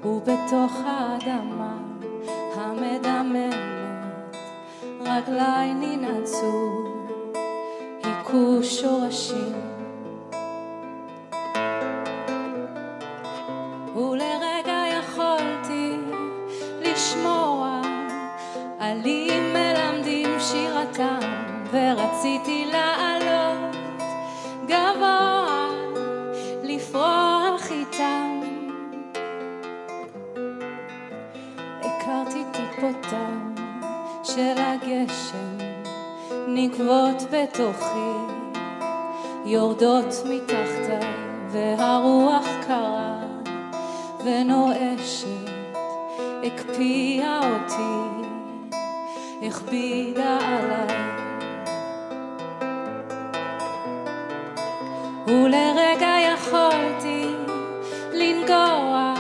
ובתוך האדמה המדממת רגליי ננעצו, היכו שורשים. ולרגע יכולתי לשמוע עלים מלמדים שירתם, ורציתי לעלות גבוה לפרוח איתם. הכרתי טיפותיו של הגשם נקבות בתוכי, יורדות מתחתיי, והרוח קרה ונואשת הקפיאה אותי, הכבידה עליי. ולרגע יכולתי לנגוע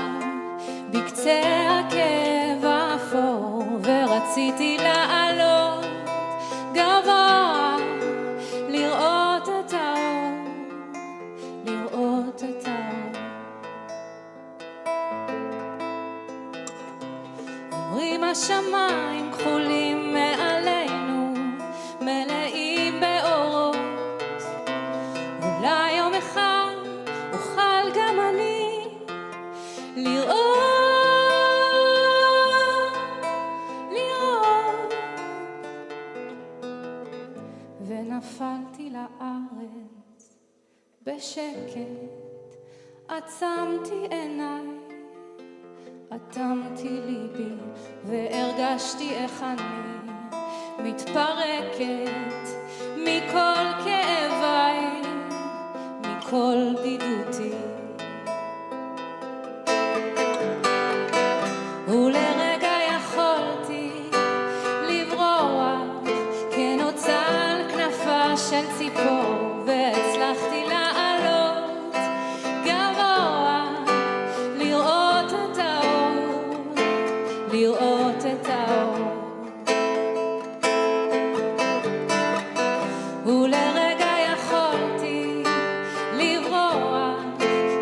בקצה הכאב האפור, ורציתי לעלות גבוה לראות את האור, לראות את האור. אומרים השמיים כחולים מעלינו, מלאים באורות, אולי יום אחד אוכל גם אני לראות, ונפלתי לארץ בשקט, עצמתי עיניי, אטמתי ליבי, והרגשתי איך אני מתפרקת מכל כאביי, מכל בדידותי. ולרגע יכולתי לברוח כנוצה על כנפה של ציפור, והצלחתי לעלות גבוה לראות את האור, לראות את האור. ולרגע יכולתי לברוח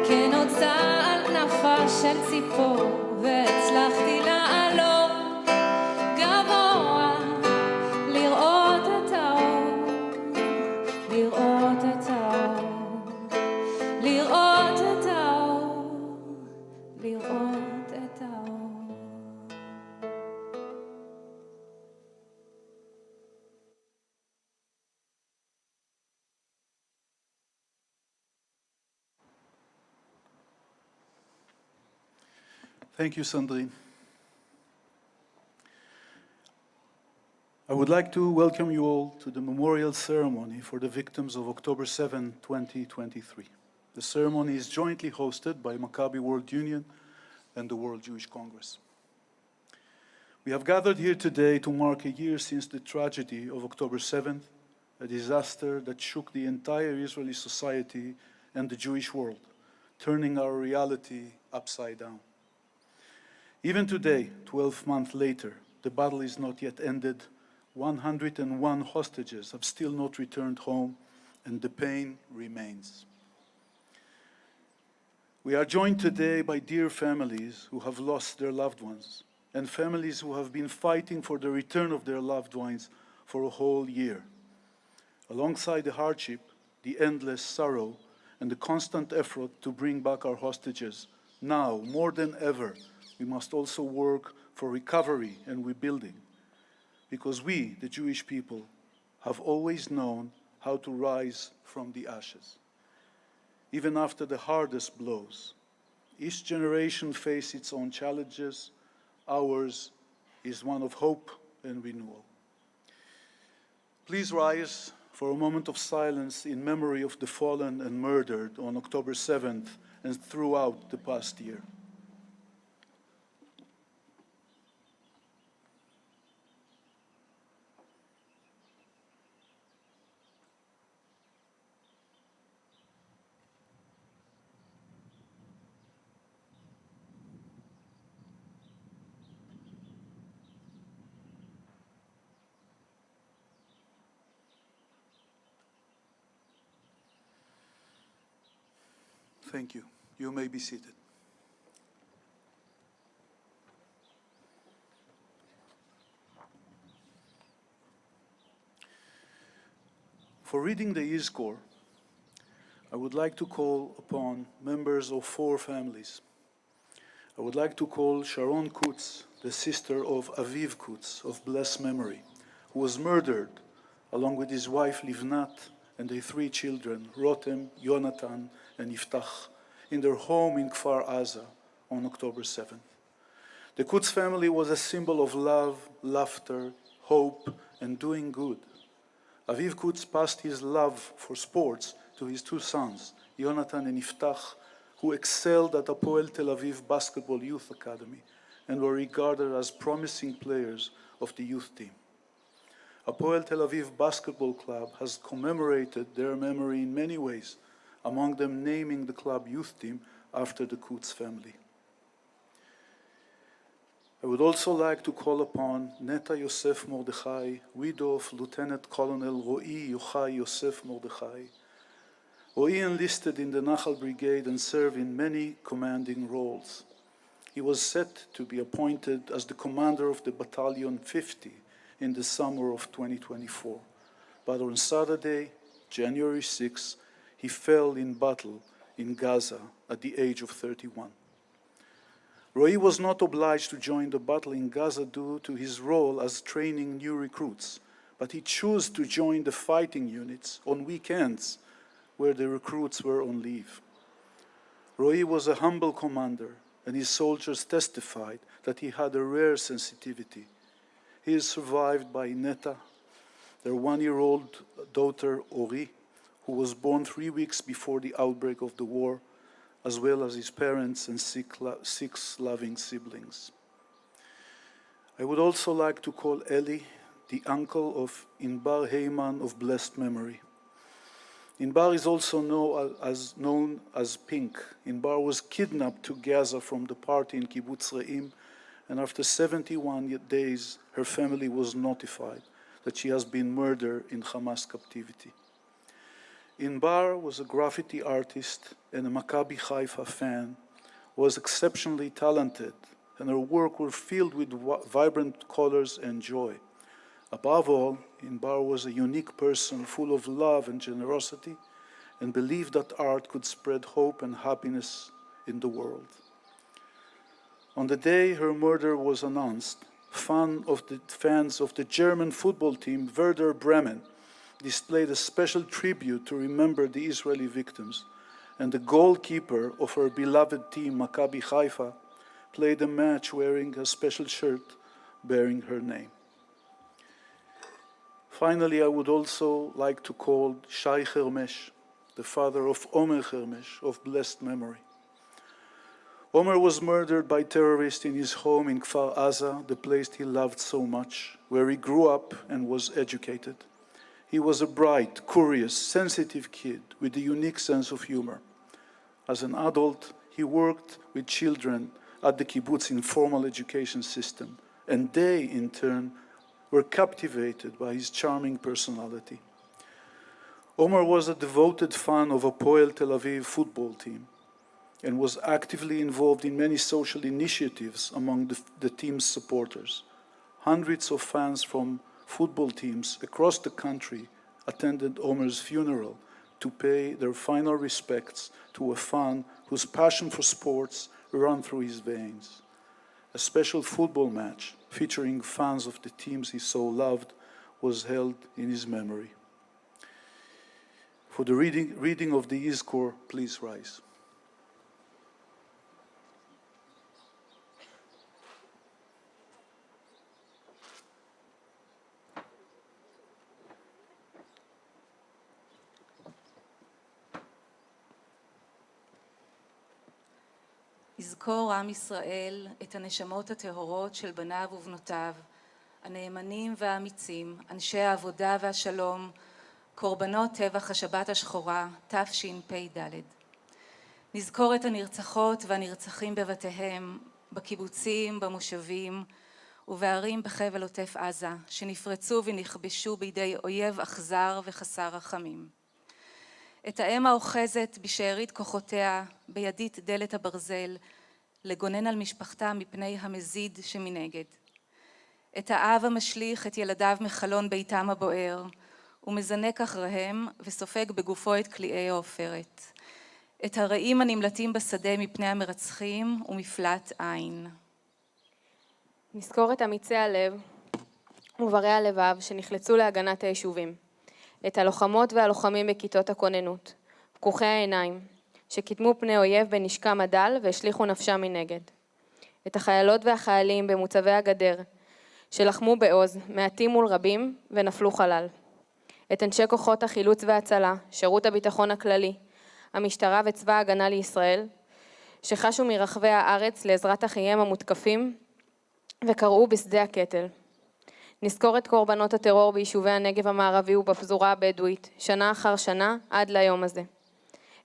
כנוצה על כנפה של ציפור, והצלחתי לעלות גבוה לראות את האור, לראות את האור, לראות את האור, לראות את האור. Thank you, Sandrine. I would like to welcome you all to the memorial ceremony for the victims of October 7, 2023. The ceremony is jointly hosted by Maccabi World Union and the World Jewish Congress. We have gathered here today to mark a year since the tragedy of October 7th, a disaster that shook the entire Israeli society and the Jewish world, turning our reality upside down. Even today, 12 months later, the battle is not yet ended. 101 hostages have still not returned home, and the pain remains. We are joined today by dear families who have lost their loved ones, and families who have been fighting for the return of their loved ones for a whole year. Alongside the hardship, the endless sorrow, and the constant effort to bring back our hostages, now, more than ever, we must also work for recovery and rebuilding, because we, the Jewish people, have always known how to rise from the ashes. Even after the hardest blows, each generation faces its own challenges. Ours is one of hope and renewal. Please rise for a moment of silence in memory of the fallen and murdered on October 7th and throughout the past year. Thank you. You may be seated. For reading the Yizkor, I would like to call upon members of 4 families. I would like to call Sharon Kutz, the sister of Aviv Kutz, of blessed memory, who was murdered along with his wife Livnat and their 3 children, Rotem, Yonatan, and Yiftach, in their home in Kfar Aza on October 7th. The Kutz family was a symbol of love, laughter, hope, and doing good. Aviv Kutz passed his love for sports to his 2 sons, Yonatan and Yiftach, who excelled at Hapoel Tel Aviv Basketball Youth Academy and were regarded as promising players of the youth team. Hapoel Tel Aviv Basketball Club has commemorated their memory in many ways, among them naming the club youth team after the Kutz family. I would also like to call upon Neta Yosef Mordechai, widow of Lieutenant Colonel Ro'i Yochai Yosef Mordechai. Ro'i enlisted in the Nachal Brigade and served in many commanding roles. He was set to be appointed as the commander of the Battalion 50 in the summer of 2024. But on Saturday, January 6, he fell in battle in Gaza at the age of 31. Ro'i was not obliged to join the battle in Gaza due to his role as training new recruits, but he chose to join the fighting units on weekends where the recruits were on leave. Ro'i was a humble commander, and his soldiers testified that he had a rare sensitivity. He is survived by Neta, their 1-year-old daughter Ori, who was born 3 weeks before the outbreak of the war, as well as his parents and 6 loving siblings. I would also like to call Eli, the uncle of Inbar Heyman of blessed memory. Inbar is also known as Pink. Inbar was kidnapped to Gaza from the party in Kibbutz Re'im, and after 71 days, her family was notified that she has been murdered in Hamas captivity. Inbar was a graffiti artist and a Maccabi Haifa fan, was exceptionally talented, and her work were filled with vibrant colors and joy. Above all, Inbar was a unique person full of love and generosity, and believed that art could spread hope and happiness in the world. On the day her murder was announced, fans of the German football team Werder Bremen displayed a special tribute to remember the Israeli victims, and the goalkeeper of her beloved team, Maccabi Haifa, played a match wearing a special shirt bearing her name. Finally, I would also like to call Shai Hermesh, the father of Omer Hermesh, of blessed memory. Omer was murdered by terrorists in his home in Kfar Aza, the place he loved so much, where he grew up and was educated. He was a bright, curious, sensitive kid with a unique sense of humor. As an adult, he worked with children at the kibbutz informal education system, and they, in turn, were captivated by his charming personality. Omer was a devoted fan of Hapoel Tel Aviv football team and was actively involved in many social initiatives among the team's supporters. Hundreds of fans from football teams across the country attended Omer's funeral to pay their final respects to a fan whose passion for sports ran through his veins. A special football match featuring fans of the teams he so loved was held in his memory. For the reading of the Yizkor, please rise. יזכור עם ישראל את הנשמות הטהורות של בניו ובנותיו, הנאמנים והאמיצים, אנשי העבודה והשלום, קורבנות טבח השבת השחורה, תשפ"ד. נזכור את הנרצחות והנרצחים בבתיהם, בקיבוצים, במושבים ובערים בחבל עוטף עזה, שנפרצו ונכבשו בידי אויב אכזר וחסר רחמים. את האם האוחזת בשארית כוחותיה בידית דלת הברזל, לגונן על משפחתה מפני המזיד שמנגד. את האב המשליך את ילדיו מחלון ביתם הבוער, הוא מזנק אחריהם וסופג בגופו את קליעי העופרת. את הרעים הנמלטים בשדה מפני המרצחים ומפלט עין. נזכור את אמיצי הלב וברי הלבב שנחלצו להגנת היישובים. את הלוחמות והלוחמים בכיתות הכוננות, פקוחי העיניים, שקידמו פני אויב בנשקם הדל והשליחו נפשם מנגד. את החיילות והחיילים במוצבי הגדר, שלחמו בעוז, מעטים מול רבים ונפלו חלל. את אנשי כוחות החילוץ וההצלה, שירות הביטחון הכללי, המשטרה וצבא ההגנה לישראל, שחשו מרחבי הארץ לעזרת אחיהם המותקפים וקראו בשדה הקטל. נזכור את קורבנות הטרור ביישובי הנגב המערבי ובפזורה הבדואית, שנה אחר שנה עד ליום הזה.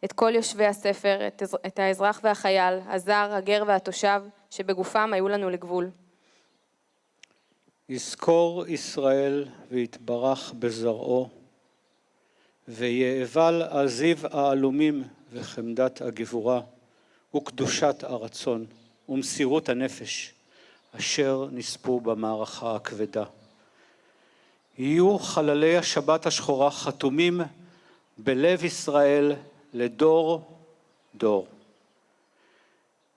את כל יושבי הספר, את האזרח והחייל, הזר, הגר והתושב, שבגופם היו לנו לגבול. יזכור ישראל ויתברך בזרעו, ויאבל עזיב העלומים וחמדת הגבורה, וקדושת הרצון, ומסירות הנפש, אשר נספו במערכה הכבדה. יהיו חללי השבת השחורה חתומים בלב ישראל לדור דור.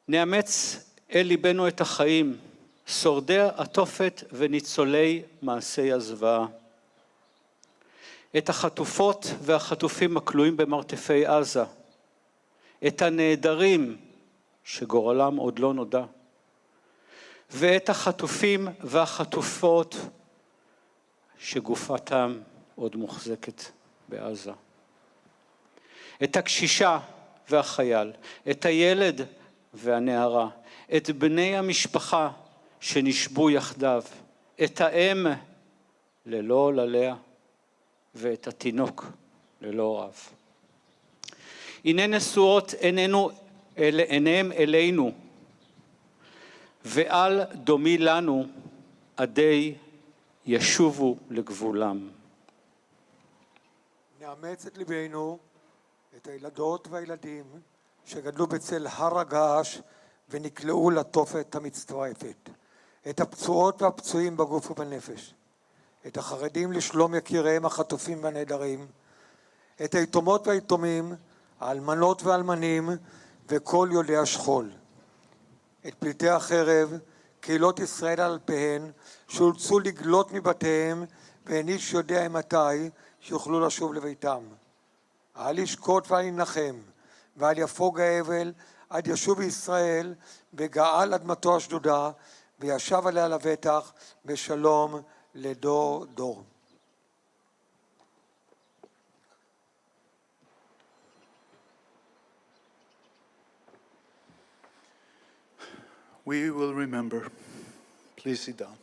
נאמץ אל ליבנו את החיים, שורדי התופת וניצולי מעשי הזוועה. את החטופות והחטופים הכלואים במרתפי עזה, את הנעדרים שגורלם עוד לא נודע, ואת החטופים והחטופות שגופתם עוד מוחזקת בעזה. את הקשישה והחייל, את הילד והנערה, את בני המשפחה שנשבו יחדיו, את האם ללא עולליה ואת התינוק ללא רב. הנה נשואות עיניהם אלינו, ועל דומי לנו עדי ישובו לגבולם. נאמץ את ליבנו את הילדות והילדים שגדלו בצל הר הגעש ונקלעו לתופת המצטרפת, את הפצועות והפצועים בגוף ובנפש, את החרדים לשלום יקיריהם החטופים והנעדרים, את היתומות והיתומים, האלמנות והאלמנים וכל יולדי השכול, את פליטי החרב, קהילות ישראל על אלפיהן, שאולצו לגלות מבתיהם ואין איש יודע מתי שיוכלו לשוב לביתם. אל ישקוט ואל ינחם, ואל יפוג האבל עד ישוב ישראל וגאל אדמתו השדודה וישב עליה לבטח בשלום לדור דור. We will remember. Please sit down.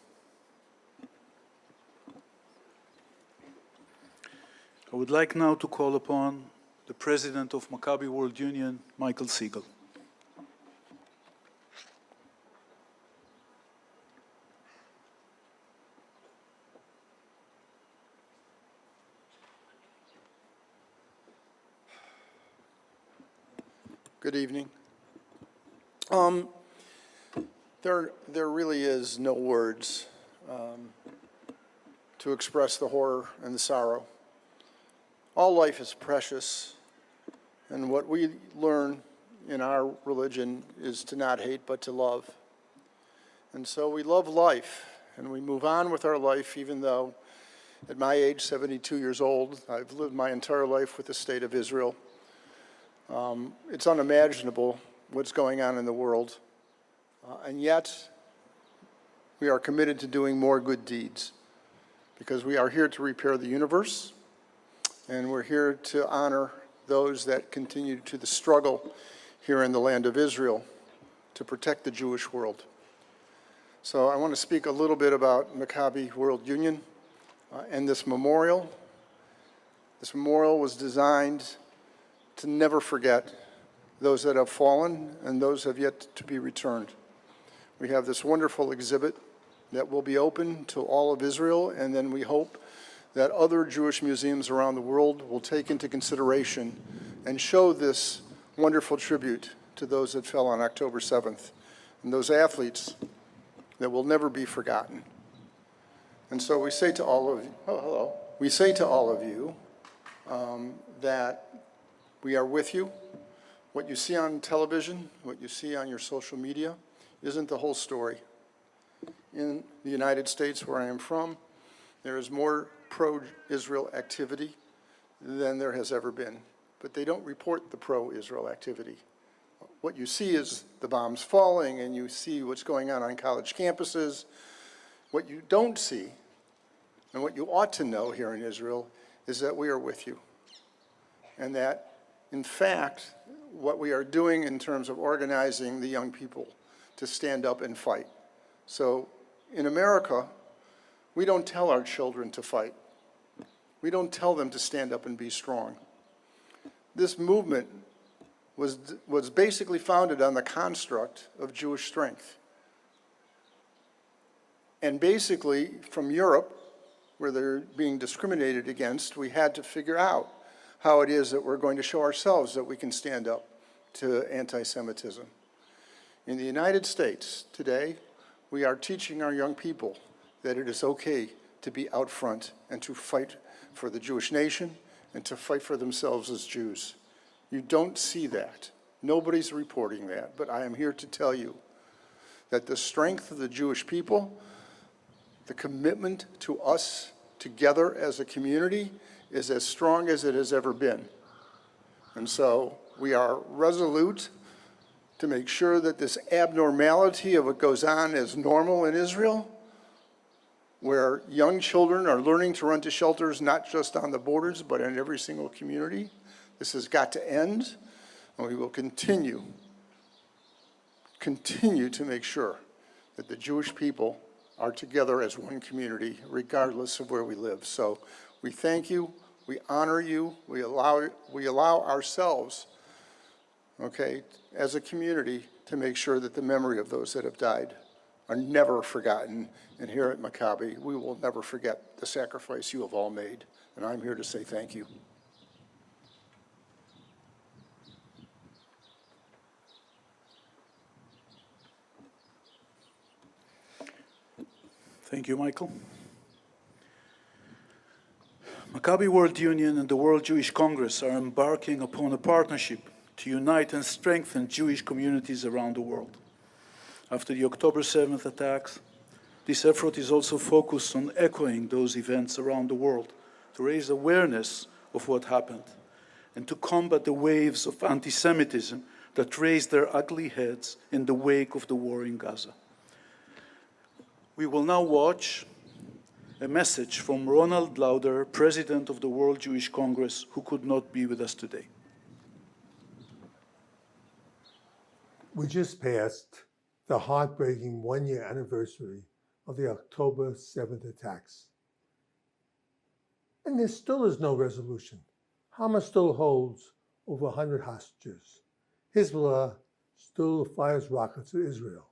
I would like now to call upon the President of Maccabi World Union, Michael Siegel. Good evening. There really is no words to express the horror and the sorrow. All life is precious, and what we learn in our religion is to not hate but to love. And so we love life, and we move on with our life, even though at my age, 72 years old, I've lived my entire life with the state of Israel. It's unimaginable what's going on in the world. And yet, we are committed to doing more good deeds because we are here to repair the universe, and we're here to honor those that continue to the struggle here in the land of Israel to protect the Jewish world. So I want to speak a little bit about Maccabi World Union and this memorial. This memorial was designed to never forget those that have fallen and those have yet to be returned. We have this wonderful exhibit that will be open to all of Israel, and then we hope that other Jewish museums around the world will take into consideration and show this wonderful tribute to those that fell on October 7th and those athletes that will never be forgotten. And so we say to all of you, oh, hello. We say to all of you that we are with you. What you see on television, what you see on your social media, isn't the whole story. In the United States, where I am from, there is more pro-Israel activity than there has ever been. But they don't report the pro-Israel activity. What you see is the bombs falling, and you see what's going on college campuses. What you don't see, and what you ought to know here in Israel, is that we are with you. And that, in fact, what we are doing in terms of organizing the young people to stand up and fight. So in America, we don't tell our children to fight. We don't tell them to stand up and be strong. This movement was basically founded on the construct of Jewish strength. And basically, from Europe, where they're being discriminated against, we had to figure out how it is that we're going to show ourselves that we can stand up to anti-Semitism. In the United States today, we are teaching our young people that it is okay to be out front and to fight for the Jewish nation and to fight for themselves as Jews. You don't see that. Nobody's reporting that, but I am here to tell you that the strength of the Jewish people, the commitment to us together as a community, is as strong as it has ever been. And so we are resolute to make sure that this abnormality of what goes on is normal in Israel, where young children are learning to run to shelters not just on the borders, but in every single community. This has got to end, and we will continue to make sure that the Jewish people are together as one community, regardless of where we live. So we thank you, we honor you, we allow ourselves, okay, as a community, to make sure that the memory of those that have died are never forgotten. And here at Maccabi, we will never forget the sacrifice you have all made. And I'm here to say thank you. Thank you, Michael. Maccabi World Union and the World Jewish Congress are embarking upon a partnership to unite and strengthen Jewish communities around the world. After the October 7th attacks, this effort is also focused on echoing those events around the world to raise awareness of what happened and to combat the waves of anti-Semitism that raised their ugly heads in the wake of the war in Gaza. We will now watch a message from Ronald Lauder, President of the World Jewish Congress, who could not be with us today. We just passed the heartbreaking one-year anniversary of the October 7th attacks. And there still is no resolution. Hamas still holds over 100 hostages. Hezbollah still fires rockets at Israel.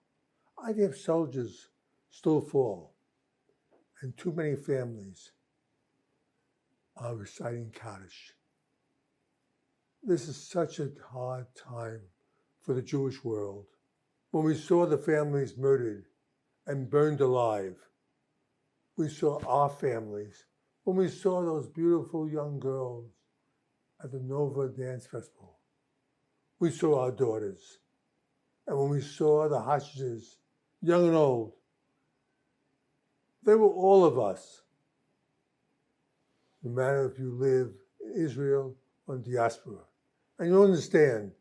IDF soldiers still fall. And too many families are reciting Kaddish. This is such a hard time for the Jewish world. When we saw the families murdered and burned alive, we saw our families. When we saw those beautiful young girls at the Nova Dance Festival, we saw our daughters. And when we saw the hostages, young and old, they were all of us. No matter if you live in Israel or in diaspora. And you understand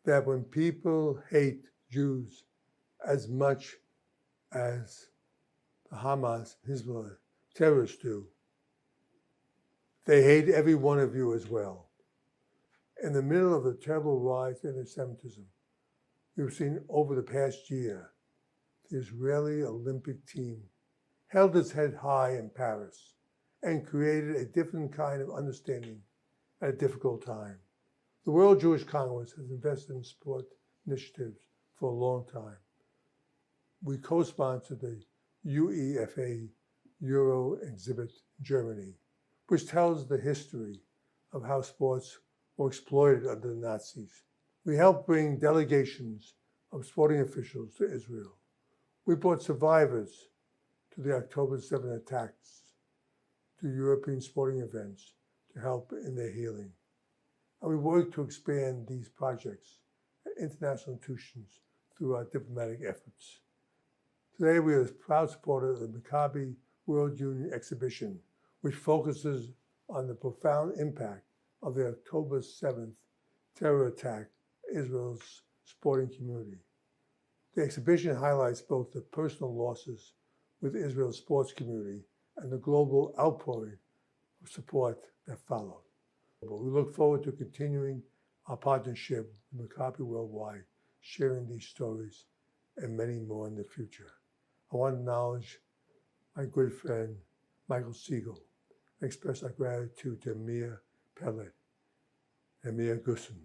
that when people hate Jews as much as the Hamas, Hezbollah terrorists do, they hate every one of you as well. In the middle of the terrible rise in anti-Semitism, we've seen over the past year, the Israeli Olympic team held its head high in Paris and created a different kind of understanding at a difficult time. The World Jewish Congress has invested in sport initiatives for a long time. We co-sponsored the UEFA Euro exhibit in Germany, which tells the history of how sports were exploited under the Nazis. We helped bring delegations of sporting officials to Israel. We brought survivors to the October 7 attacks to European sporting events to help in their healing. And we work to expand these projects at international institutions through our diplomatic efforts. Today, we are a proud supporter of the Maccabi World Union exhibition, which focuses on the profound impact of the October 7th terror attack on Israel's sporting community. The exhibition highlights both the personal losses with Israel's sports community and the global outpouring of support that followed. We look forward to continuing our partnership with Maccabi Worldwide, sharing these stories and many more in the future. I want to acknowledge my good friend, Michael Siegel, and express our gratitude to Amir Pellet and Amir Gusson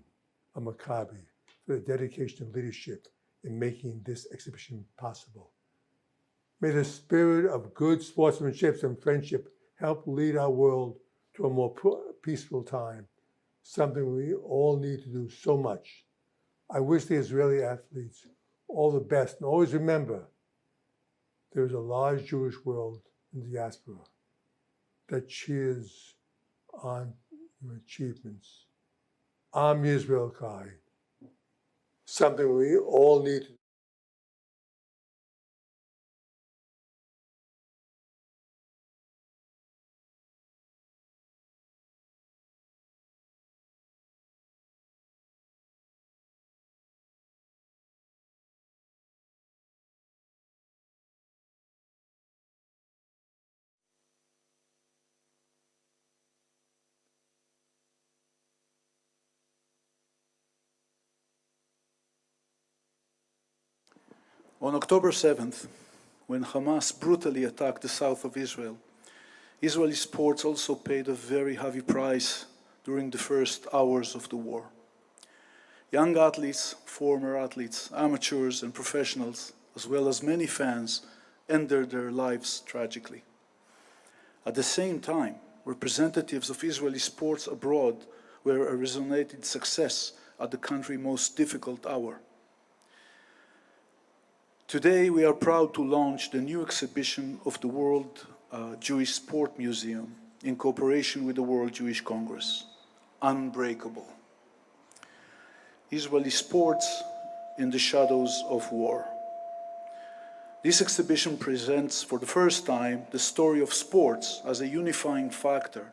of Maccabi for their dedication and leadership in making this exhibition possible. May the spirit of good sportsmanship and friendship help lead our world to a more peaceful time, something we all need to do so much. I wish the Israeli athletes all the best, and always remember, there is a large Jewish world in the diaspora that cheers on your achievements. Am Yisrael Kai, something we all need to do. On October 7th, when Hamas brutally attacked the south of Israel, Israeli sports also paid a very heavy price during the first hours of the war. Young athletes, former athletes, amateurs and professionals, as well as many fans, ended their lives tragically. At the same time, representatives of Israeli sports abroad were a resonated success at the country's most difficult hour. Today, we are proud to launch the new exhibition of the World Jewish Sport Museum in cooperation with the World Jewish Congress, Unbreakable. Israeli sports in the shadows of war. This exhibition presents for the first time the story of sports as a unifying factor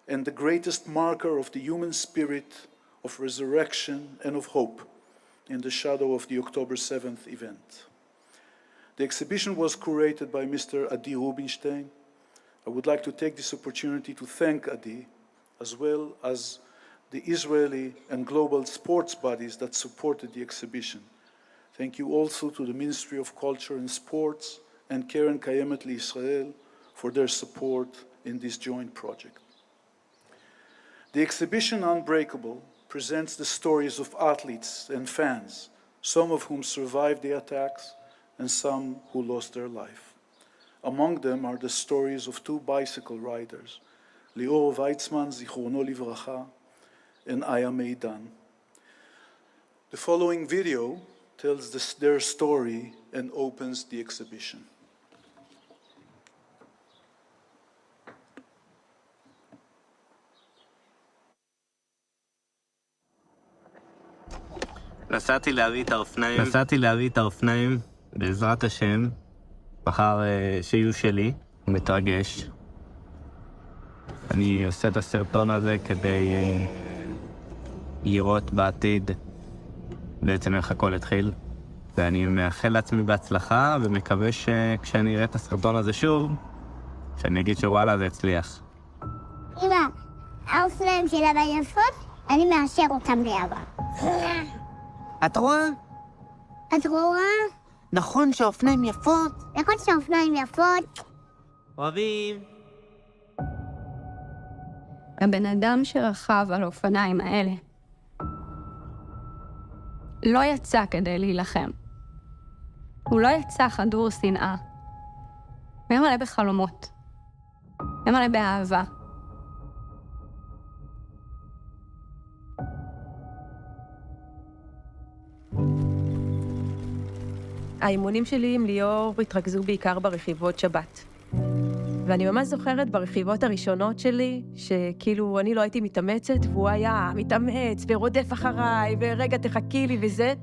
and the greatest marker of the human spirit of resurrection and of hope in the shadow of the October 7th event. The exhibition was curated by Mr. Adi Rubinstein. I would like to take this opportunity to thank Adi, as well as the Israeli and global sports bodies that supported the exhibition. Thank you also to the Ministry of Culture and Sports and Keren Kayemet L'Israel for their support in this joint project. The exhibition Unbreakable presents the stories of athletes and fans, some of whom survived the attacks and some who lost their life. Among them are the stories of two bicycle riders, Lior Weitzman, Zichrono Livracha, and Aya Meidan. The following video tells their story and opens the exhibition. נסעתי להביא את האופניים, בעזרת השם, מחר שיהיו שלי, מתרגש. אני עושה את הסרטון הזה כדי לראות בעתיד בעצם איך הכל התחיל. ואני מאחל לעצמי בהצלחה, ומקווה שכשאני אראה את הסרטון הזה שוב, שאני אגיד שוואלה זה הצליח. אמא, האופניים של אבא יפות, אני מאשר אותם לאבא. את רואה? את רואה? נכון שהאופניים יפות. נכון שהאופניים יפות. אוהבים. הבן אדם שרכב על האופניים האלה לא יצא כדי להילחם. הוא לא יצא חדור שנאה. הוא היה מלא בחלומות. הוא היה מלא באהבה. האימונים שלי עם ליאור התרכזו בעיקר ברכיבות שבת. ואני ממש זוכרת ברכיבות הראשונות שלי, שכאילו אני לא הייתי מתאמצת, והוא היה מתאמץ ורודף אחריי, ורגע תחכי לי וזה.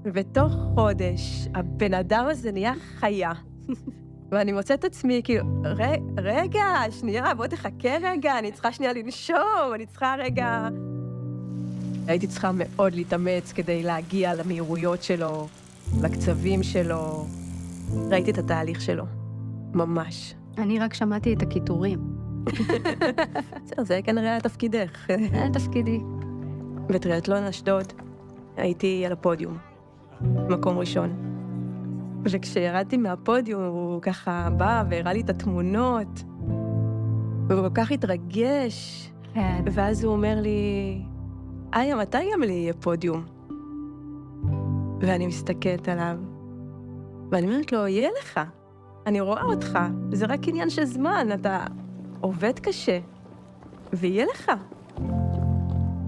ובתוך חודש, הבן אדם הזה נהיה חיה. ואני מוצאת עצמי, כאילו, רגע, שנייה, בוא תחכה רגע, אני צריכה שנייה לנשום, אני צריכה רגע... הייתי צריכה מאוד להתאמץ כדי להגיע למהירויות שלו, לקצבים שלו. ראיתי את התהליך שלו, ממש. אני רק שמעתי את הכיתורים. זה כנראה היה תפקידך. היה תפקידי. בטריאטלון אשדוד הייתי על הפודיום, מקום ראשון. וכשירדתי מהפודיום הוא ככה בא והראה לי את התמונות, והוא כל כך התרגש, ואז הוא אומר לי, איה, מתי גם לי יהיה פודיום? ואני מסתכלת עליו, ואני אומרת לו, יהיה לך, אני רואה אותך, זה רק עניין של זמן, אתה עובד קשה, ויהיה לך.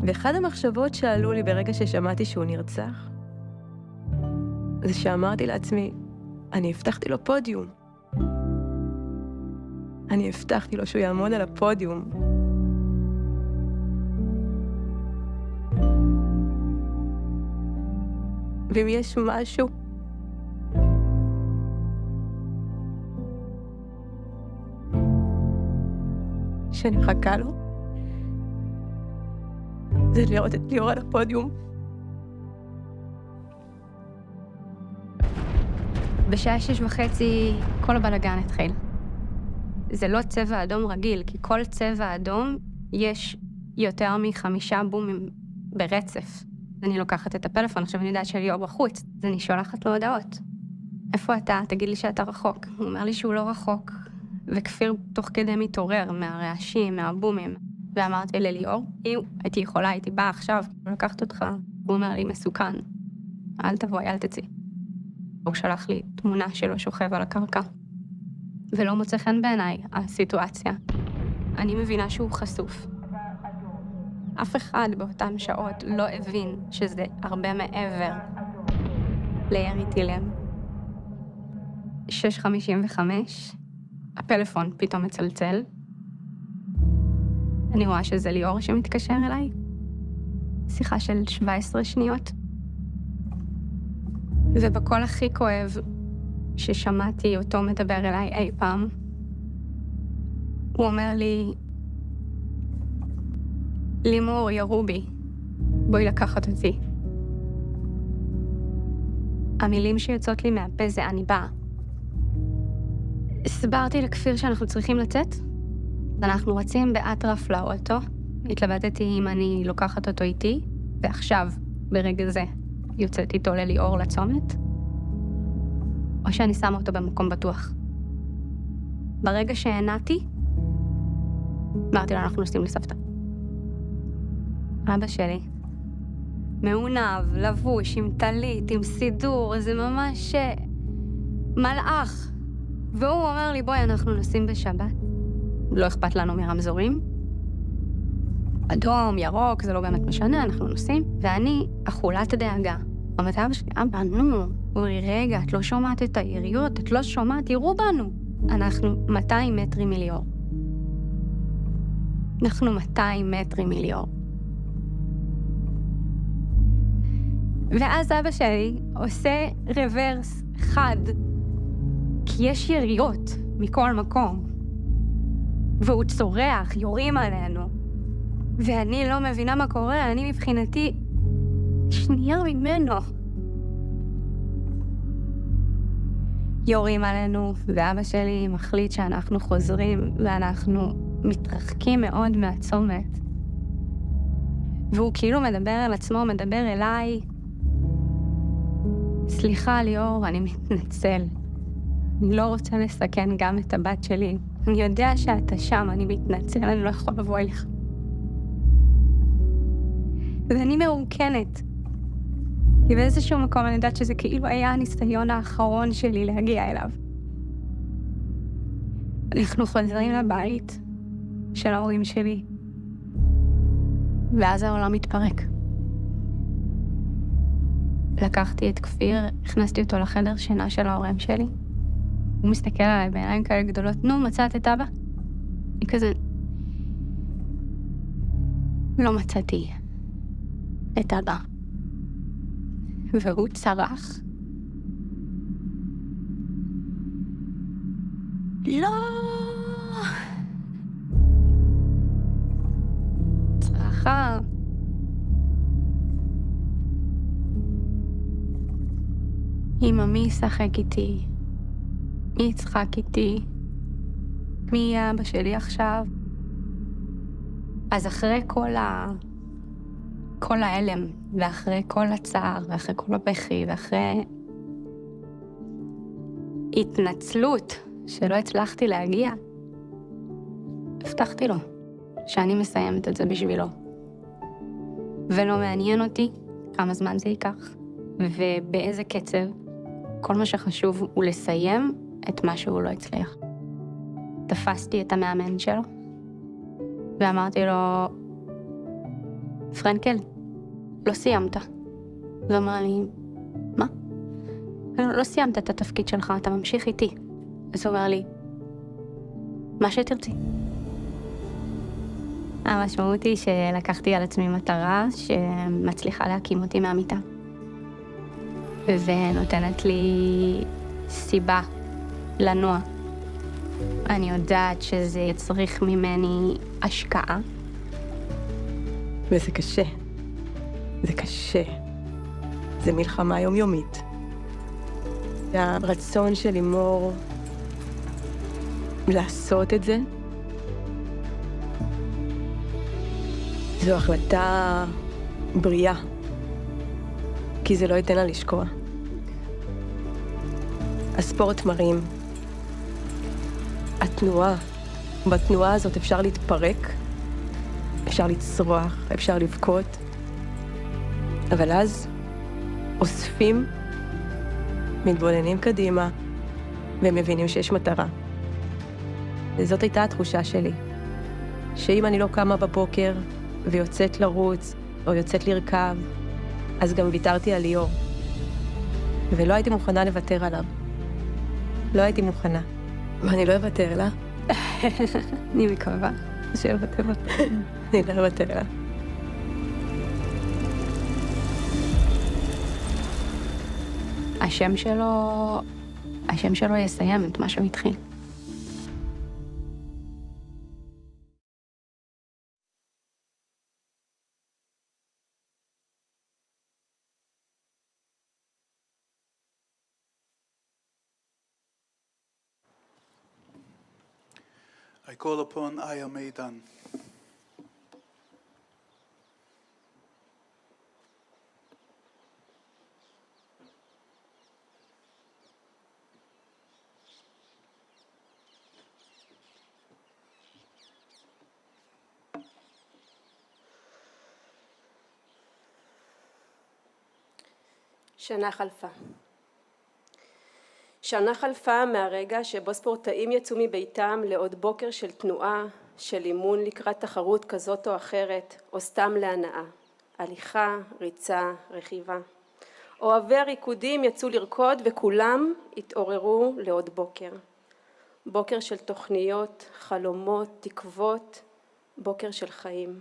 ואחד המחשבות שעלו לי ברגע ששמעתי שהוא נרצח, זה שאמרתי לעצמי, אני הבטחתי לו פודיום. אני הבטחתי לו שהוא יעמוד על הפודיום. ואם יש משהו שאני מחכה לו, זה לראות את ליאור על הפודיום. בשעה 6:30 כל הבלגן התחיל. זה לא צבע אדום רגיל, כי כל צבע אדום יש יותר מ5 בומים ברצף. אני לוקחת את הפלאפון, עכשיו אני יודעת שליאור בחוץ, אז אני שולחת לו הודעות. איפה אתה? תגיד לי שאתה רחוק. הוא אומר לי שהוא לא רחוק, וכפיר תוך כדי מתעורר מהרעשים, מהבומים. ואמרתי לליאור, הייתי יכולה, הייתי באה עכשיו, לקחת אותך. הוא אומר לי, מסוכן, אל תבואי, אל תצאי. הוא שלח לי תמונה שלו שוכב על הקרקע, ולא מוצא חן בעיניי הסיטואציה. אני מבינה שהוא חשוף. אף אחד באותן שעות לא הבין שזה הרבה מעבר לירי טילים. 6:55, הפלאפון פתאום מצלצל. אני רואה שזה ליאור שמתקשר אליי. שיחה של 17 שניות. ובקול הכי כואב ששמעתי אותו מדבר אליי אי פעם, הוא אומר לי, לימור, ירו בי, בואי לקחת אותי. המילים שיוצאות לי מהפה זה אני באה. הסברתי לכפיר שאנחנו צריכים לצאת, אנחנו רצים באטרף לאוטו, התלבטתי אם אני לוקחת אותו איתי, ועכשיו, ברגע זה, יוצאת איתו לליאור לצומת, או שאני שמה אותו במקום בטוח. ברגע שהענתי, אמרתי לו, אנחנו נוסעים לסבתא. אבא שלי, מעונב, לבוש, עם טלית, עם סידור, זה ממש מלאך. והוא אומר לי, בואי, אנחנו נוסעים בשבת. לא אכפת לנו מרמזורים. אדום, ירוק, זה לא באמת משנה, אנחנו נוסעים. ואני, אכולת דאגה. אומרת, אבא שלי, אבא, נו. הוא אומר לי, רגע, את לא שומעת את היריות, את לא שומעת, יראו בנו. אנחנו 200 מטרים מליאור. אנחנו 200 מטרים מליאור. ואז אבא שלי עושה רוורס חד, כי יש יריות מכל מקום. והוא צורח, יורים עלינו. ואני לא מבינה מה קורה, אני מבחינתי שנייה ממנו. יורים עלינו, ואבא שלי מחליט שאנחנו חוזרים, ואנחנו מתרחקים מאוד מהצומת. והוא כאילו מדבר על עצמו, מדבר אליי. סליחה, ליאור, אני מתנצל. אני לא רוצה לסכן גם את הבת שלי. אני יודע שאתה שם, אני מתנצל, אני לא יכול לבוא אליך. ואני מרוקנת. כי באיזשהו מקום אני יודעת שזה כאילו היה הניסיון האחרון שלי להגיע אליו. אנחנו חוזרים לבית של ההורים שלי, ואז העולם מתפרק. לקחתי את כפיר, הכנסתי אותו לחדר שינה של ההורים שלי, הוא מסתכל עליי בעיניים כאלה גדולות, נו, מצאת את אבא? אני כזה... לא מצאתי את אבא. והוא צרח. לא! צרחה. אמא, מי ישחק איתי? מי יצחק איתי? מי יהיה אבא שלי עכשיו? אז אחרי כל ההלם, ואחרי כל הצער, ואחרי כל הבכי, ואחרי התנצלות שלא הצלחתי להגיע, הבטחתי לו שאני מסיימת את זה בשבילו. ולא מעניין אותי כמה זמן זה ייקח, ובאיזה קצב. כל מה שחשוב הוא לסיים את מה שהוא לא הצליח. תפסתי את המאמן שלו, ואמרתי לו, פרנקל, לא סיימת. הוא אמר לי, מה? לא סיימת את התפקיד שלך, אתה ממשיך איתי. אז הוא אומר לי, מה שתרצי. המשמעות היא שלקחתי על עצמי מטרה שמצליחה להקים אותי מהמיטה. ונותנת לי סיבה לנוע. אני יודעת שזה יצריך ממני השקעה. וזה קשה. זה קשה. זה מלחמה יומיומית. והרצון של לימור לעשות את זה, זו החלטה בריאה, כי זה לא ייתן לה לשקוע. הספורט מרים, התנועה, בתנועה הזאת אפשר להתפרק, אפשר לצרוח, אפשר לבכות, אבל אז אוספים, מתבוננים קדימה, והם מבינים שיש מטרה. וזאת הייתה התחושה שלי, שאם אני לא קמה בבוקר ויוצאת לרוץ או יוצאת לרכב, אז גם ויתרתי על ליאור. ולא הייתי מוכנה לוותר עליו. לא הייתי מוכנה. ואני לא אוותר לה. אני מקווה שאוותר לה. אני לא אוותר לה. השם שלו יסיים את מה שהוא התחיל. I call upon Aya Meidan. שנה חלפה. שנה חלפה מהרגע שבו ספורטאים יצאו מביתם לעוד בוקר של תנועה, של אימון לקראת תחרות כזאת או אחרת, או סתם להנאה. הליכה, ריצה, רכיבה. אוהבי הריקודים יצאו לרקוד וכולם התעוררו לעוד בוקר. בוקר של תוכניות, חלומות, תקוות, בוקר של חיים.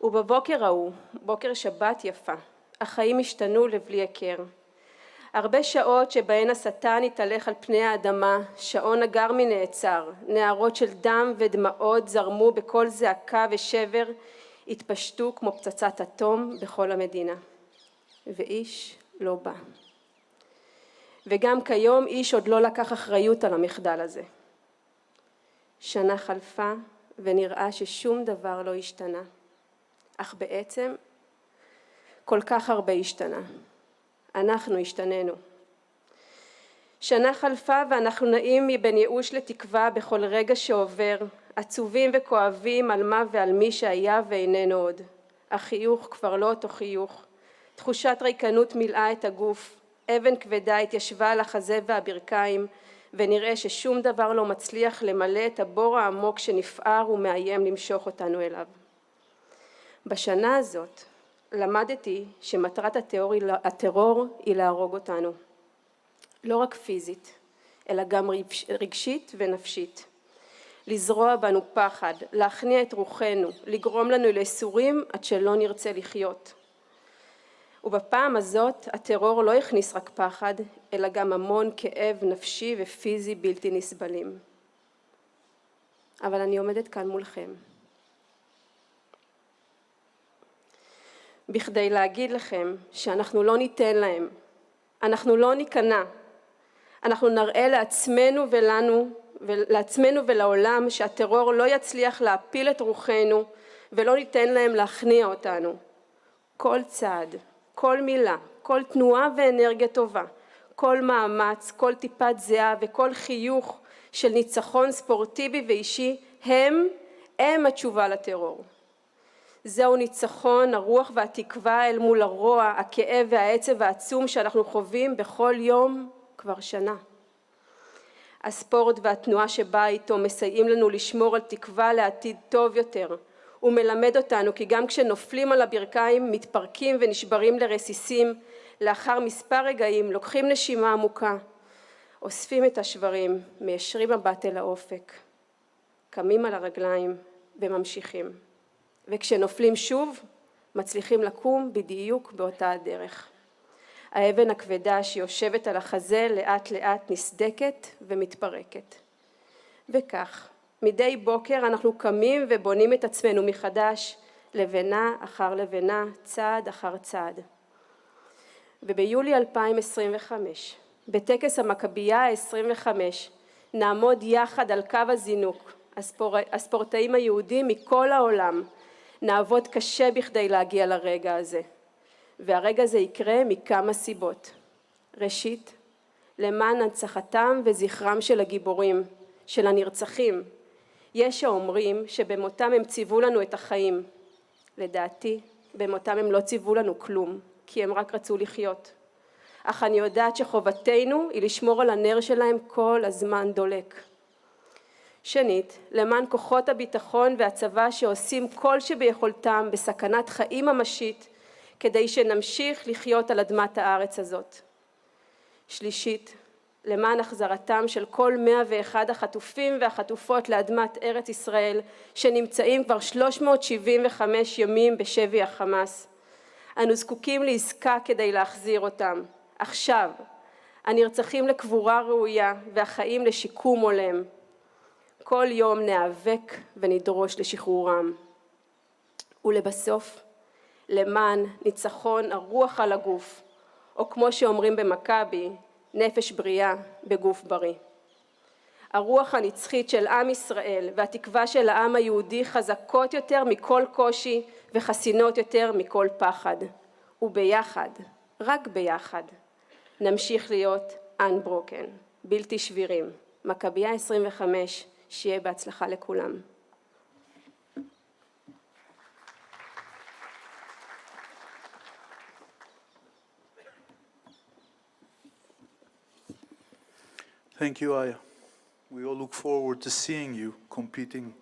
ובבוקר ההוא, בוקר שבת יפה, החיים השתנו לבלי הכר. הרבה שעות שבהן השטן התהלך על פני האדמה, שעון הגרמי נעצר, נהרות של דם ודמעות זרמו בכל זעקה ושבר, התפשטו כמו פצצת אטום בכל המדינה. ואיש לא בא. וגם כיום איש עוד לא לקח אחריות על המחדל הזה. שנה חלפה ונראה ששום דבר לא השתנה. אך בעצם כל כך הרבה השתנה. אנחנו השתננו. שנה חלפה ואנחנו נעים מבין ייאוש לתקווה בכל רגע שעובר, עצובים וכואבים על מה ועל מי שהיה ואיננו עוד. החיוך כבר לא אותו חיוך. תחושת ריקנות מילאה את הגוף, אבן כבדה התיישבה על החזה והברכיים, ונראה ששום דבר לא מצליח למלא את הבור העמוק שנפער ומאיים למשוך אותנו אליו. בשנה הזאת למדתי שמטרת הטרור היא להרוג אותנו. לא רק פיזית, אלא גם רגשית ונפשית. לזרוע בנו פחד, להכניע את רוחנו, לגרום לנו לייסורים עד שלא נרצה לחיות. ובפעם הזאת הטרור לא הכניס רק פחד, אלא גם המון כאב נפשי ופיזי בלתי נסבלים. אבל אני עומדת כאן מולכם. בכדי להגיד לכם שאנחנו לא ניתן להם, אנחנו לא ניכנע, אנחנו נראה לעצמנו ולעולם שהטרור לא יצליח להפיל את רוחנו ולא ניתן להם להכניע אותנו. כל צעד, כל מילה, כל תנועה ואנרגיה טובה, כל מאמץ, כל טיפת זיעה וכל חיוך של ניצחון ספורטיבי ואישי הם התשובה לטרור. זהו ניצחון הרוח והתקווה אל מול הרוע, הכאב והעצב העצום שאנחנו חווים בכל יום כבר שנה. הספורט והתנועה שבאה איתו מסייעים לנו לשמור על תקווה לעתיד טוב יותר, ומלמד אותנו כי גם כשנופלים על הברכיים, מתפרקים ונשברים לרסיסים, לאחר מספר רגעים לוקחים נשימה עמוקה, אוספים את השברים, מיישרים מבט אל האופק, קמים על הרגליים וממשיכים. וכשנופלים שוב, מצליחים לקום בדיוק באותה הדרך. האבן הכבדה שיושבת על החזה לאט לאט נסדקת ומתפרקת. וכך, מדי בוקר אנחנו קמים ובונים את עצמנו מחדש, לבנה אחר לבנה, צעד אחר צעד. וביולי 2025, בטקס המכבייה ה-25, נעמוד יחד על קו הזינוק, הספורטאים היהודים מכל העולם, נעבוד קשה בכדי להגיע לרגע הזה. והרגע הזה יקרה מכמה סיבות. ראשית, למען הנצחתם וזכרם של הגיבורים, של הנרצחים. יש האומרים שבמותם הם ציוו לנו את החיים. לדעתי, במותם הם לא ציוו לנו כלום, כי הם רק רצו לחיות. אך אני יודעת שחובתנו היא לשמור על הנר שלהם כל הזמן דולק. שנית, למען כוחות הביטחון והצבא שעושים כל שביכולתם בסכנת חיים ממשית, כדי שנמשיך לחיות על אדמת הארץ הזאת. שלישית, למען החזרתם של כל 101 החטופים והחטופות לאדמת ארץ ישראל, שנמצאים כבר 375 ימים בשבי החמאס. אנו זקוקים לעסקה כדי להחזיר אותם. עכשיו, הנרצחים לקבורה ראויה והחיים לשיקום הולם. כל יום נאבק ונדרוש לשחרורם. ולבסוף, למען ניצחון הרוח על הגוף, או כמו שאומרים במכבי, נפש בריאה בגוף בריא. הרוח הנצחית של עם ישראל והתקווה של העם היהודי חזקות יותר מכל קושי וחסינות יותר מכל פחד. וביחד, רק ביחד, נמשיך להיות UNBROKEN, בלתי שבירים. מכבייה 25, שיהיה בהצלחה לכולם. Thank you, Aya. We all look forward to seeing you competing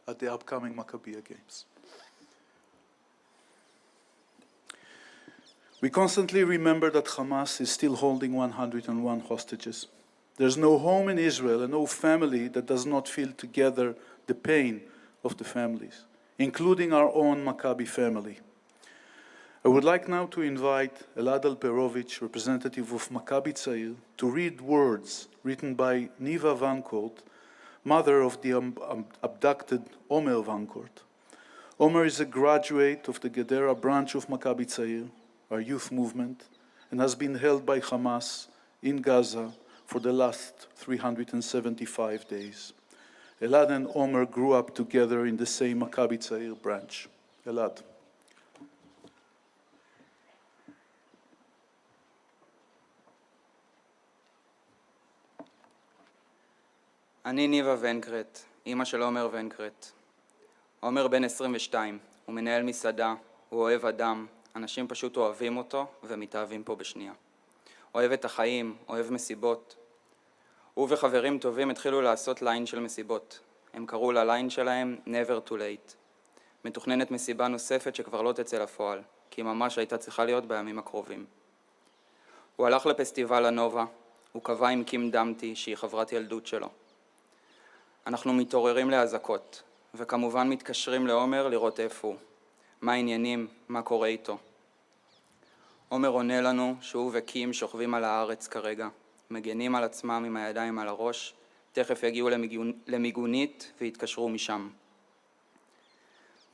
at the upcoming Maccabiah Games. We constantly remember that Hamas is still holding 101 hostages. There's no home in Israel and no family that does not feel together the pain of the families, including our own Maccabi family. I would like now to invite Elad Alperovich, representative of Maccabi Tzair, to read words written by Niva Vancourt, mother of the abducted Omer Vancourt. Omer is a graduate of the Gedera branch of Maccabi Tzair, our youth movement, and has been held by Hamas in Gaza for the last 375 days. Elad and Omer grew up together in the same Maccabi Tzair branch. Elad. אני ניבה ונקרט, אמא של עומר ונקרט. עומר בן 22, הוא מנהל מסעדה, הוא אוהב אדם, אנשים פשוט אוהבים אותו ומתאהבים פה בשנייה. אוהב את החיים, אוהב מסיבות. הוא וחברים טובים התחילו לעשות ליין של מסיבות. הם קראו לליין שלהם Never Too Late. מתוכננת מסיבה נוספת שכבר לא תצא לפועל, כי ממש הייתה צריכה להיות בימים הקרובים. הוא הלך לפסטיבל הנובה, הוא קבע עם קים דמתי שהיא חברת ילדות שלו. אנחנו מתעוררים להזעקות, וכמובן מתקשרים לעומר לראות איפה הוא, מה העניינים, מה קורה איתו. עומר עונה לנו שהוא וקים שוכבים על הארץ כרגע, מגנים על עצמם עם הידיים על הראש, תכף יגיעו למיגונית והתקשרו משם.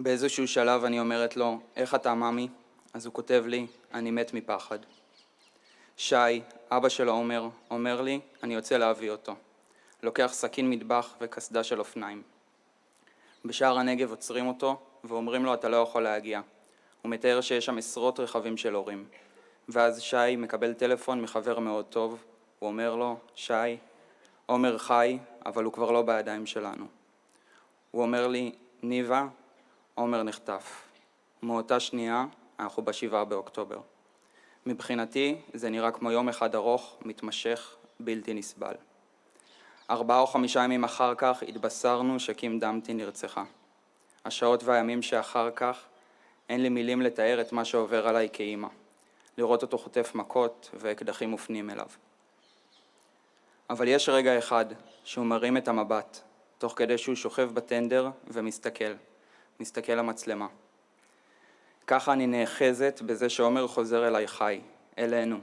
באיזשהו שלב אני אומרת לו, איך אתה ממי? אז הוא כותב לי, אני מת מפחד. שי, אבא של עומר, אומר לי, אני יוצא להביא אותו. לוקח סכין מטבח וקסדה של אופניים. בשער הנגב עוצרים אותו ואומרים לו, אתה לא יכול להגיע. הוא מתאר שיש שם עשרות רכבים של הורים. ואז שי מקבל טלפון מחבר מאוד טוב, הוא אומר לו, שי, עומר חי, אבל הוא כבר לא בידיים שלנו. הוא אומר לי, ניבה, עומר נחטף. מאותה שנייה, אנחנו ב7 באוקטובר. מבחינתי, זה נראה כמו יום אחד ארוך, מתמשך, בלתי נסבל. 4 או 5 ימים אחר כך התבשרנו שקים דמתי נרצחה. השעות והימים שאחר כך, אין לי מילים לתאר את מה שעובר עליי כאימא. לראות אותו חוטף מכות ואקדחים מופנים אליו. אבל יש רגע אחד שהוא מרים את המבט, תוך כדי שהוא שוכב בטנדר מסתכל למצלמה. ככה אני נאחזת בזה שעומר חוזר אליי חי, אלינו,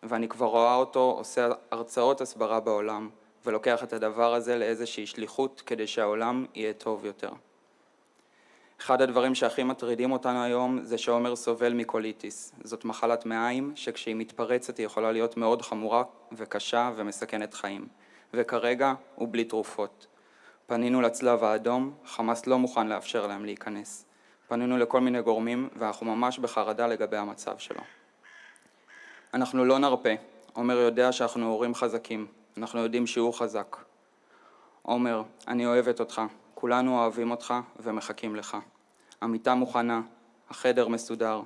ואני כבר רואה אותו עושה הרצאות הסברה בעולם, ולוקח את הדבר הזה לאיזושהי שליחות כדי שהעולם יהיה טוב יותר. אחד הדברים שהכי מטרידים אותנו היום זה שעומר סובל מקוליטיס. זאת מחלת מעיים שכשהיא מתפרצת היא יכולה להיות מאוד חמורה וקשה ומסכנת חיים. וכרגע הוא בלי תרופות. פנינו לצלב האדום, חמאס לא מוכן לאפשר להם להיכנס. פנינו לכל מיני גורמים ואנחנו ממש בחרדה לגבי המצב שלו. אנחנו לא נרפה. עומר יודע שאנחנו הורים חזקים. אנחנו יודעים שהוא חזק. עומר, אני אוהבת אותך. כולנו אוהבים אותך ומחכים לך. המיטה מוכנה, החדר מסודר.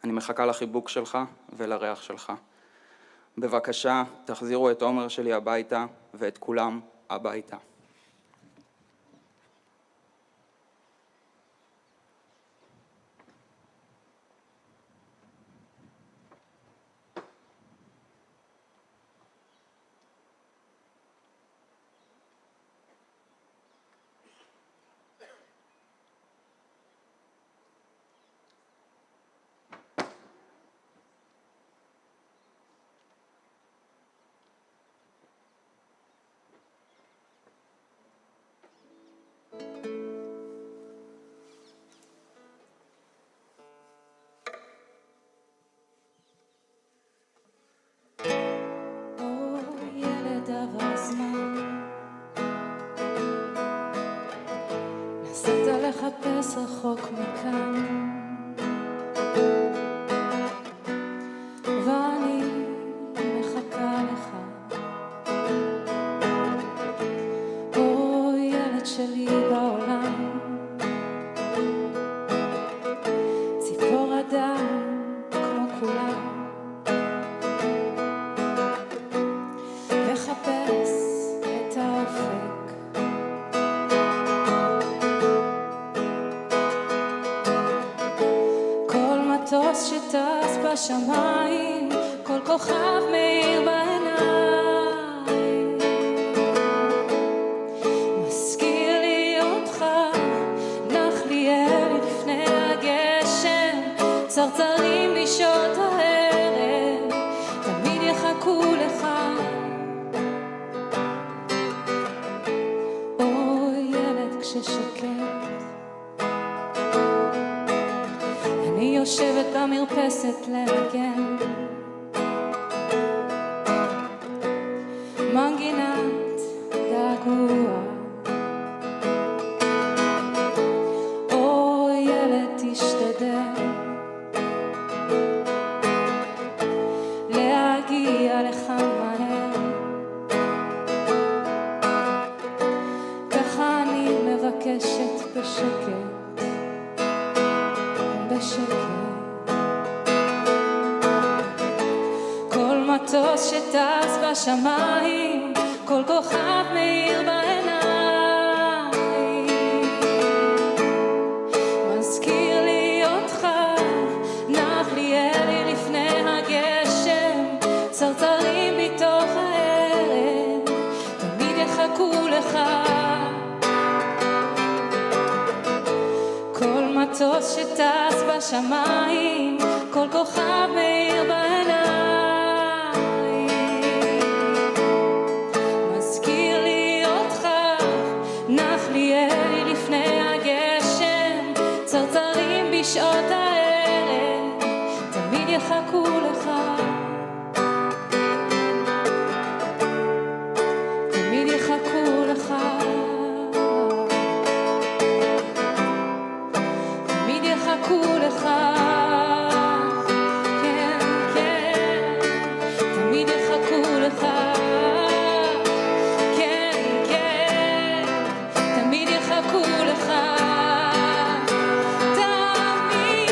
אני מחכה לחיבוק שלך ולריח שלך. בבקשה, תחזירו את עומר שלי הביתה ואת כולם הביתה. נסעת לחפש רחוק מכאן ואני מחכה לך. או ילד שלי בעולם, ציפור אדם כמו כולם, וחפש את האופק. מטוס שטס בשמיים, כל כוכב מאיר בעיניים, מזכיר לי אותך, נח לי אלי לפני הגשם, צרצרים בשעות הערב, תמיד יחכו לך. או ילד כששקט, אני יושבת במרפסת לנגן מנגינת געגוע. או ילד תשתדל להגיע לך מהר, ככה אני מבקשת בשקט. כל מטוס שטס בשמיים, כל כוכב מאיר בעיניים, מזכיר לי אותך, נח לי אלי לפני הגשם, צרצרים מתוך הערב, בשמיים, כל כוכב מאיר בעיניים. מזכיר לי אותך, נח לי אלי לפני הגשם, צרצרים בשעות הערב, תמיד יחכו לך. תמיד יחכו לך. תמיד יחכו לך. כן, כן. תמיד יחכו לך. כן, כן. תמיד יחכו לך. תמיד.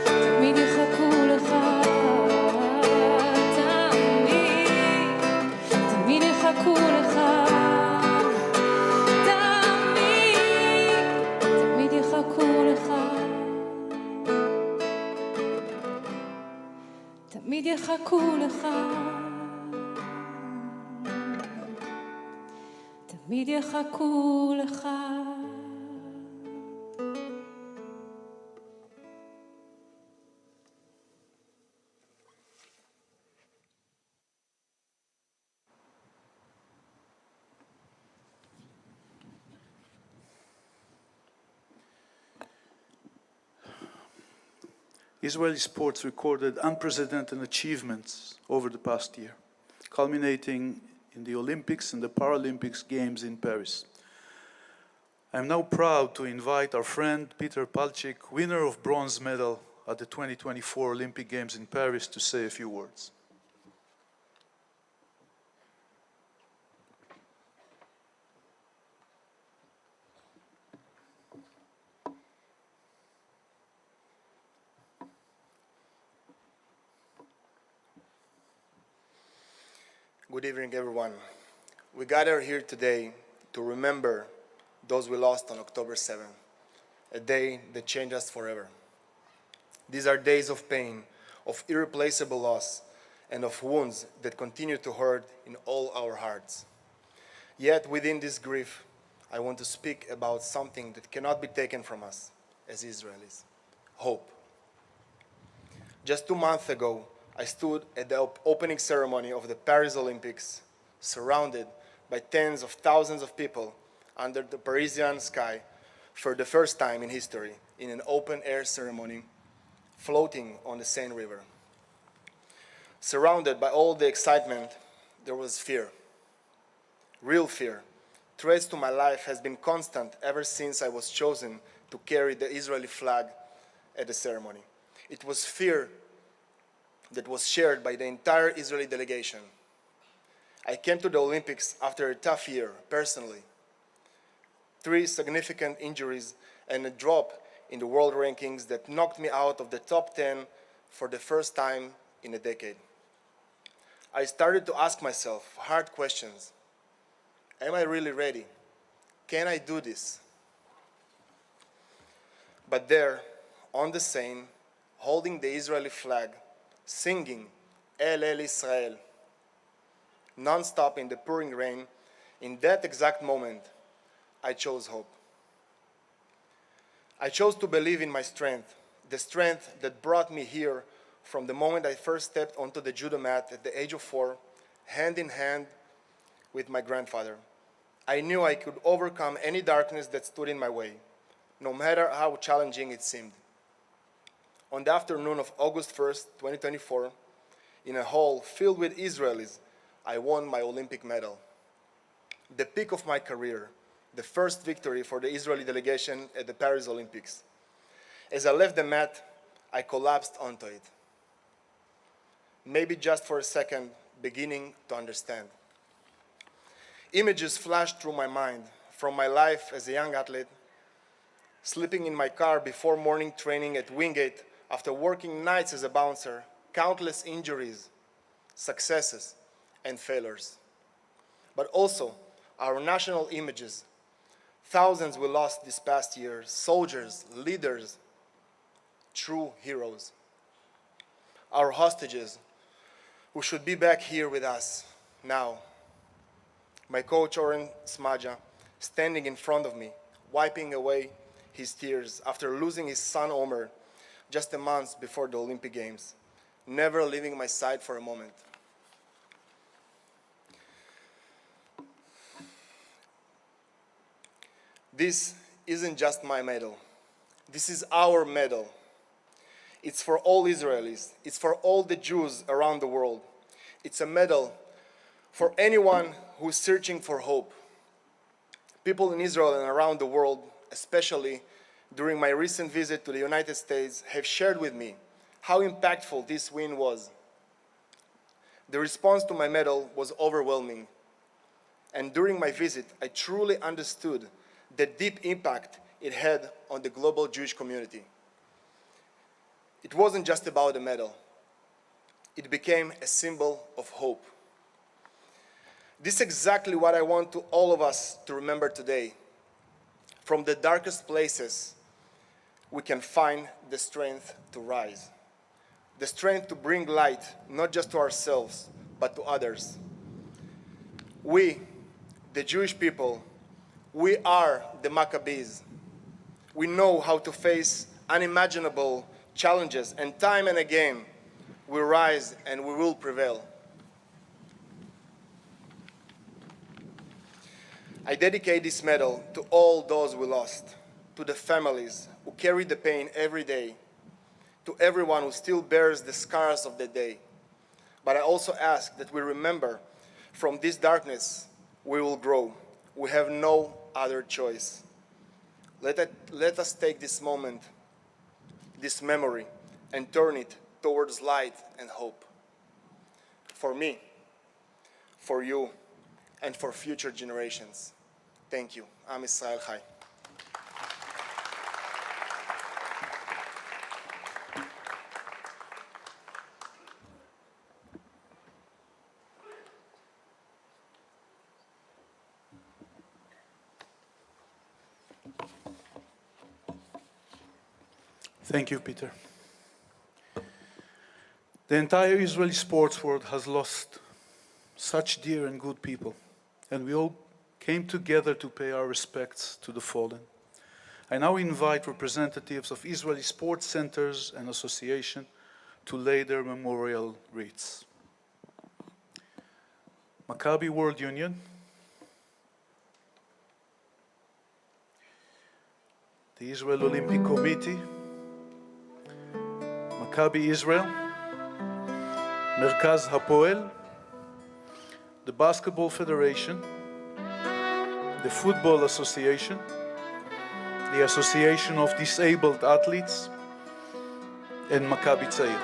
תמיד יחכו לך. תמיד. תמיד יחכו לך. תמיד יחכו לך. תמיד יחכו לך. תמיד יחכו לך. Israeli sports recorded unprecedented achievements over the past year, culminating in the Olympics and the Paralympics Games in Paris. I am now proud to invite our friend Peter Palchik, winner of bronze medal at the 2024 Olympic Games in Paris, to say a few words. Good evening, everyone. We gather here today to remember those we lost on October 7th, a day that changed us forever. These are days of pain, of irreplaceable loss, and of wounds that continue to hurt in all our hearts. Yet within this grief, I want to speak about something that cannot be taken from us as Israelis: hope. Just 2 months ago, I stood at the opening ceremony of the Paris Olympics, surrounded by tens of thousands of people under the Parisian sky for the first time in history in an open-air ceremony floating on the Seine River. Surrounded by all the excitement, there was fear, real fear. Threats to my life has been constant ever since I was chosen to carry the Israeli flag at the ceremony. It was fear that was shared by the entire Israeli delegation. I came to the Olympics after a tough year, personally. 3 significant injuries and a drop in the world rankings that knocked me out of the top 10 for the first time in a decade. I started to ask myself hard questions. Am I really ready? Can I do this? But there, on the Seine, holding the Israeli flag, singing El El Israel, non-stop in the pouring rain, in that exact moment, I chose hope. I chose to believe in my strength, the strength that brought me here from the moment I first stepped onto the judo mat at the age of 4, hand in hand with my grandfather. I knew I could overcome any darkness that stood in my way, no matter how challenging it seemed. On the afternoon of August 1st, 2024, in a hall filled with Israelis, I won my Olympic medal. The peak of my career, the first victory for the Israeli delegation at the Paris Olympics. As I left the mat, I collapsed onto it. Maybe just for a second, beginning to understand. Images flashed through my mind from my life as a young athlete, sleeping in my car before morning training at Wingate, after working nights as a bouncer, countless injuries, successes, and failures. But also our national images. Thousands we lost this past year, soldiers, leaders, true heroes. Our hostages, who should be back here with us now. My coach, Oren Smadja, standing in front of me, wiping away his tears after losing his son, Omer, just a month before the Olympic Games, never leaving my side for a moment. This isn't just my medal. This is our medal. It's for all Israelis. It's for all the Jews around the world. It's a medal for anyone who's searching for hope. People in Israel and around the world, especially during my recent visit to the United States, have shared with me how impactful this win was. The response to my medal was overwhelming. And during my visit, I truly understood the deep impact it had on the global Jewish community. It wasn't just about a medal. It became a symbol of hope. This is exactly what I want to all of us to remember today. From the darkest places, we can find the strength to rise. The strength to bring light, not just to ourselves, but to others. We, the Jewish people, we are the Maccabees. We know how to face unimaginable challenges, and time and again, we rise and we will prevail. I dedicate this medal to all those we lost, to the families who carry the pain every day, to everyone who still bears the scars of the day. But I also ask that we remember, from this darkness, we will grow. We have no other choice. Let us take this moment, this memory, and turn it towards light and hope. For me, for you, and for future generations. Thank you. Am Israel Chai. Thank you, Peter. The entire Israeli sports world has lost such dear and good people, and we all came together to pay our respects to the fallen. I now invite representatives of Israeli sports centers and associations to lay their memorial wreaths. Maccabi World Union, the Israel Olympic Committee, Maccabi Israel, Merkaz Hapoel, the Basketball Federation, the Football Association, the Association of Disabled Athletes, and Maccabi Tzair.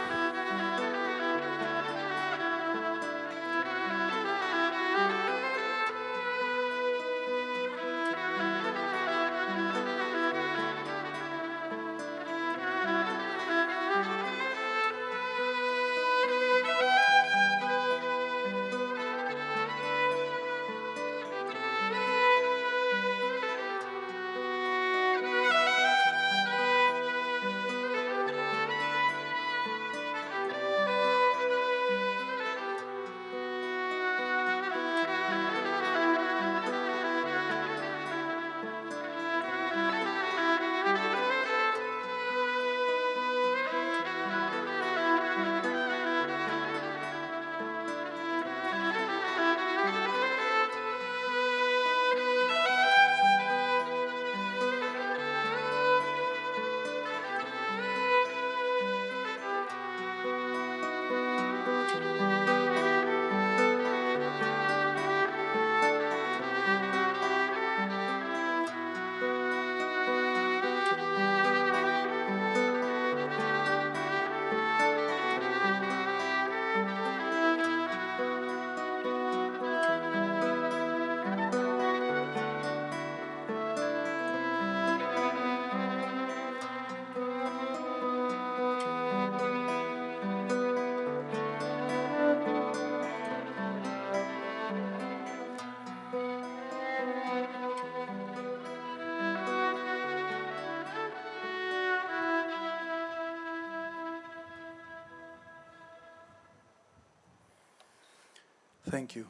Thank you.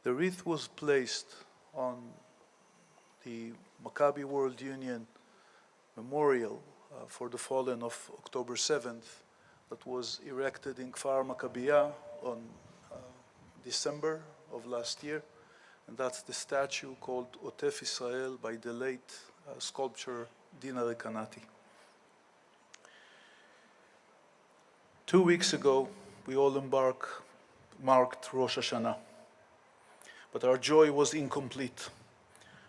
The wreath was placed on the Maccabi World Union Memorial for the fallen of October 7th that was erected in Kfar Maccabiah on December of last year. And that's the statue called Otef Israel by the late sculptor Dina Rekanati. 2 weeks ago, we all marked Rosh Hashanah, but our joy was incomplete.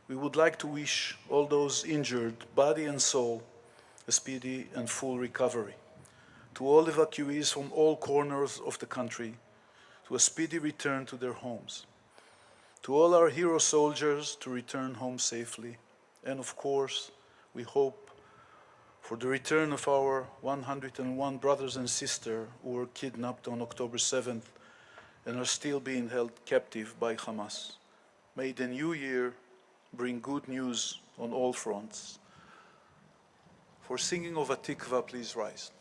We would like to wish all those injured, body and soul, a speedy and full recovery. To all evacuees from all corners of the country, to a speedy return to their homes. To all our hero soldiers to return home safely. And of course, we hope for the return of our 101 brothers and sisters who were kidnapped on October 7th and are still being held captive by Hamas. May the new year bring good news on all fronts. For singing of Atikva, please rise.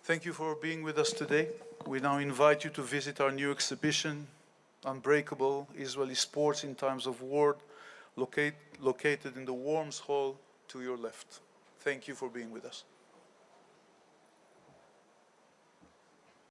Thank you for being with us today. We now invite you to visit our new exhibition, Unbreakable, Israeli Sports in Times of War, located in the Worms Hall to your left. Thank you for being with us.